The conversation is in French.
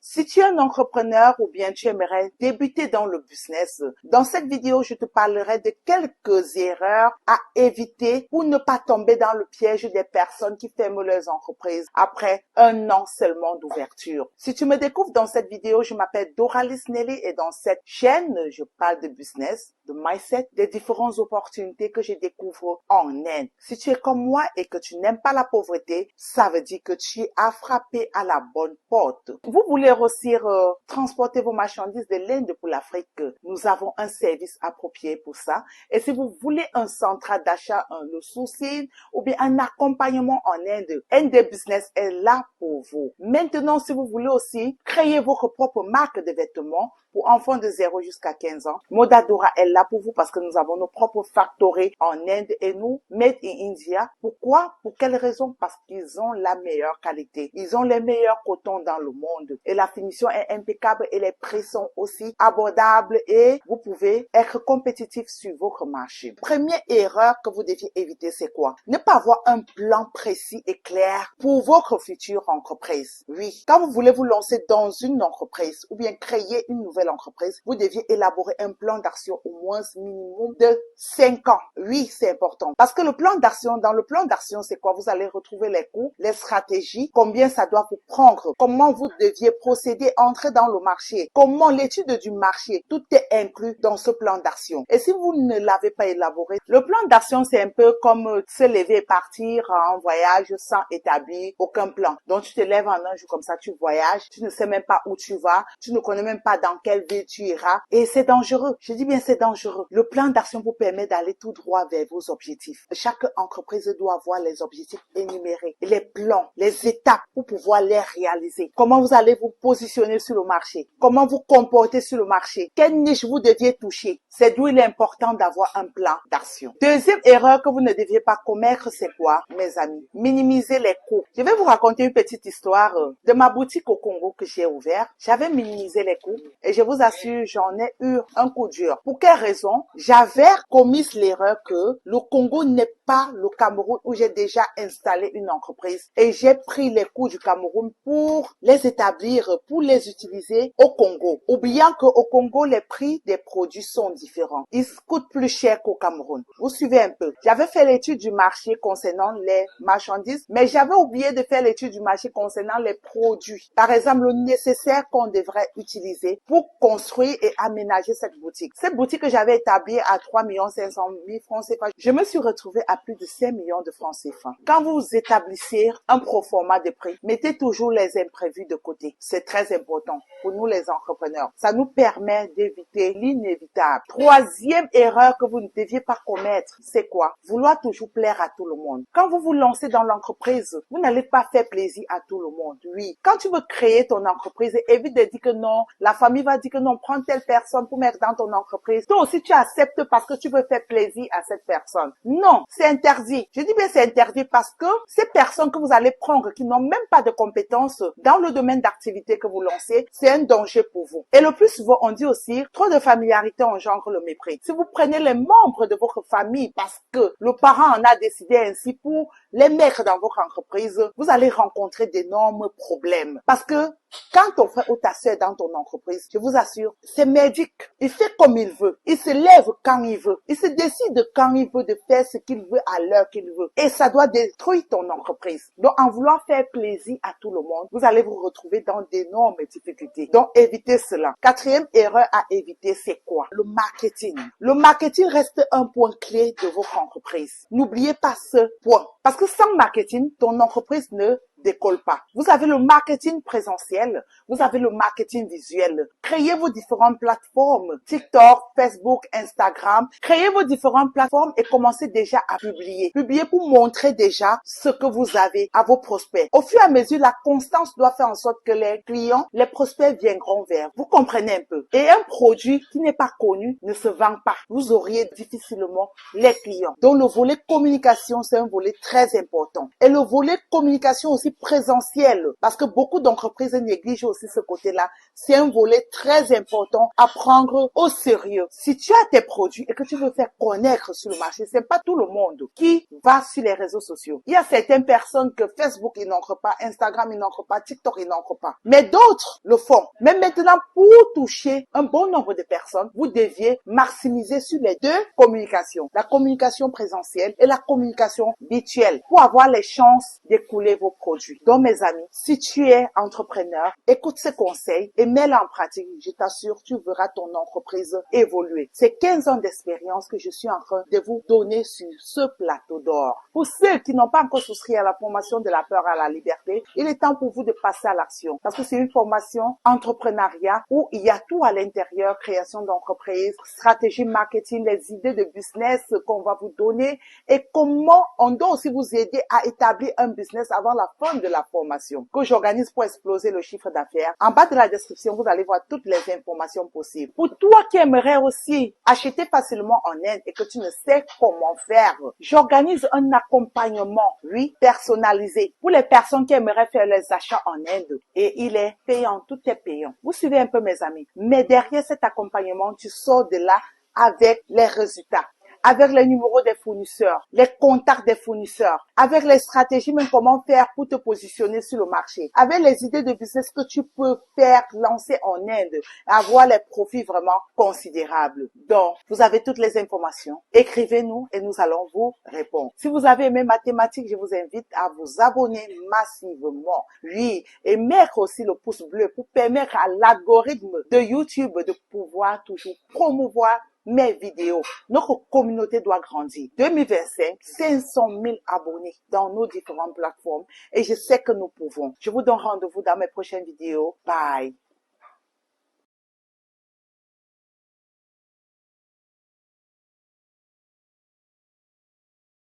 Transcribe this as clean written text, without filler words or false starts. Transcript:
Si tu es un entrepreneur ou bien tu aimerais débuter dans le business, dans cette vidéo, je te parlerai de quelques erreurs à éviter pour ne pas tomber dans le piège des personnes qui ferment leurs entreprises après un an seulement d'ouverture. Si tu me découvres dans cette vidéo, je m'appelle Doralis Nelly et dans cette chaîne, je parle de business, de mindset, des différentes opportunités que je découvre en Inde. Si tu es comme moi et que tu n'aimes pas la pauvreté, ça veut dire que tu as frappé à la bonne porte. Vous voulez aussi transporter vos marchandises de l'Inde pour l'Afrique. Nous avons un service approprié pour ça. Et si vous voulez un centre d'achat, le sourcing ou bien un accompagnement en Inde, ND Business est là pour vous. Maintenant, si vous voulez aussi créer votre propre marque de vêtements pour enfants de 0 jusqu'à 15 ans, Modadora est là pour vous parce que nous avons nos propres factories en Inde et nous, Made in India. Pourquoi? Pour quelle raison? Parce qu'ils ont la meilleure qualité. Ils ont les meilleurs cotons dans le monde et la finition est impeccable et les prix sont aussi abordables et vous pouvez être compétitif sur votre marché. Première erreur que vous deviez éviter, c'est quoi? Ne pas avoir un plan précis et clair pour votre future entreprise. Oui, quand vous voulez vous lancer dans une entreprise ou bien créer une nouvelle entreprise, vous deviez élaborer un plan d'action au moins minimum de 5 ans. Oui, c'est important. Parce que le plan d'action, dans le plan d'action, c'est quoi? Vous allez retrouver les coûts, les stratégies, combien ça doit vous prendre, comment vous deviez procéder, entrer dans le marché, comment l'étude du marché, tout est inclus dans ce plan d'action. Et si vous ne l'avez pas élaboré, le plan d'action, c'est un peu comme se lever et partir en voyage sans établir aucun plan. Donc, tu te lèves en un jour comme ça, tu voyages, tu ne sais même pas où tu vas, tu ne connais même pas dans quelle ville tu iras et c'est dangereux. Je dis bien c'est dangereux. Le plan d'action vous permet d'aller tout droit vers vos objectifs. Chaque entreprise doit avoir les objectifs énumérés, les plans, les étapes pour pouvoir les réaliser. Comment vous allez vous positionner sur le marché? Comment vous comporter sur le marché? Quelle niche vous deviez toucher? C'est d'où il est important d'avoir un plan d'action. Deuxième erreur que vous ne deviez pas commettre, c'est quoi, mes amis? Minimiser les coûts. Je vais vous raconter une petite histoire de ma boutique au Congo que j'ai ouverte. J'avais minimisé les coûts et je vous assure, j'en ai eu un coup dur. Pour quelle raison? J'avais commis l'erreur que le Congo n'est pas le Cameroun où j'ai déjà installé une entreprise et j'ai pris les coûts du Cameroun pour les établir, pour les utiliser au Congo. Oubliant qu'au Congo, les prix des produits sont différents. Ils coûtent plus cher qu'au Cameroun. Vous suivez un peu. J'avais fait l'étude du marché concernant les marchandises, mais j'avais oublié de faire l'étude du marché concernant les produits. Par exemple, le nécessaire qu'on devrait utiliser pour construire et aménager cette boutique. Cette boutique que j'avais établie à 3 500 000 francs CFA, je me suis retrouvée à plus de 5 millions de francs CFA. Quand vous établissez un proforma de prix, mettez toujours les imprévus de côté. C'est très important pour nous les entrepreneurs. Ça nous permet d'éviter l'inévitable. Troisième erreur que vous ne deviez pas commettre, c'est quoi? Vouloir toujours plaire à tout le monde. Quand vous vous lancez dans l'entreprise, vous n'allez pas faire plaisir à tout le monde. Oui. Quand tu veux créer ton entreprise, évite de dire que non, la famille va dire que non, prends telle personne pour mettre dans ton entreprise. Toi aussi, tu acceptes parce que tu veux faire plaisir à cette personne. Non, c'est interdit. Je dis bien c'est interdit parce que ces personnes que vous allez prendre qui n'ont même pas de compétences dans le domaine d'activité que vous lancez, c'est un danger pour vous. Et le plus souvent, on dit aussi, trop de familiarité engendre le mépris. Si vous prenez les membres de votre famille parce que le parent en a décidé ainsi pour les mettre dans votre entreprise, vous allez rencontrer d'énormes problèmes. Parce que quand ton frère ou ta sœur est dans ton entreprise, je vous assure, c'est merdique. Il fait comme il veut. Il se lève quand il veut. Il se décide quand il veut de faire ce qu'il veut à l'heure qu'il veut. Et ça doit détruire ton entreprise. Donc, en voulant faire plaisir à tout le monde, vous allez vous retrouver dans d'énormes difficultés. Donc, évitez cela. Quatrième erreur à éviter, c'est quoi? Le marketing. Le marketing reste un point clé de votre entreprise. N'oubliez pas ce point. Parce que sans marketing, ton entreprise ne décolle pas. Vous avez le marketing présentiel, vous avez le marketing visuel. Créez vos différentes plateformes, TikTok, Facebook, Instagram. Créez vos différentes plateformes et commencez déjà à publier. Publiez pour montrer déjà ce que vous avez à vos prospects. Au fur et à mesure, la constance doit faire en sorte que les clients, les prospects viendront vers vous. Vous comprenez un peu. Et un produit qui n'est pas connu ne se vend pas. Vous auriez difficilement les clients. Donc le volet communication, c'est un volet très important. Et le volet communication aussi aussi présentiel, parce que beaucoup d'entreprises négligent aussi ce côté-là. C'est un volet très important à prendre au sérieux. Si tu as tes produits et que tu veux faire connaître sur le marché, c'est pas tout le monde qui va sur les réseaux sociaux. Il y a certaines personnes que Facebook, ils n'entrent pas, Instagram, ils n'entrent pas, TikTok, ils n'entrent pas. Mais d'autres le font. Mais maintenant, pour toucher un bon nombre de personnes, vous deviez maximiser sur les deux communications. La communication présentielle et la communication virtuelle pour avoir les chances d'écouler vos produits. Donc, mes amis, si tu es entrepreneur, écoute ces conseils et mets-les en pratique. Je t'assure, tu verras ton entreprise évoluer. C'est 15 ans d'expérience que je suis en train de vous donner sur ce plateau d'or. Pour ceux qui n'ont pas encore souscrit à la formation de la peur à la liberté, il est temps pour vous de passer à l'action. Parce que c'est une formation entrepreneuriat où il y a tout à l'intérieur, création d'entreprise, stratégie marketing, les idées de business qu'on va vous donner et comment on doit aussi vous aider à établir un business avant la fin de la formation que j'organise pour exploser le chiffre d'affaires. En bas de la description, vous allez voir toutes les informations possibles. Pour toi qui aimerais aussi acheter facilement en Inde et que tu ne sais comment faire, j'organise un accompagnement, oui, personnalisé pour les personnes qui aimeraient faire les achats en Inde et il est payant, tout est payant. Vous suivez un peu mes amis, mais derrière cet accompagnement, tu sors de là avec les résultats, avec les numéros des fournisseurs, les contacts des fournisseurs, avec les stratégies, même comment faire pour te positionner sur le marché, avec les idées de business que tu peux faire, lancer en Inde, avoir les profits vraiment considérables. Donc, vous avez toutes les informations. Écrivez-nous et nous allons vous répondre. Si vous avez aimé ma thématique, je vous invite à vous abonner massivement. Oui, et mettre aussi le pouce bleu pour permettre à l'algorithme de YouTube de pouvoir toujours promouvoir mes vidéos. Notre communauté doit grandir. 2025, 500 000 abonnés dans nos différentes plateformes et je sais que nous pouvons. Je vous donne rendez-vous dans mes prochaines vidéos. Bye.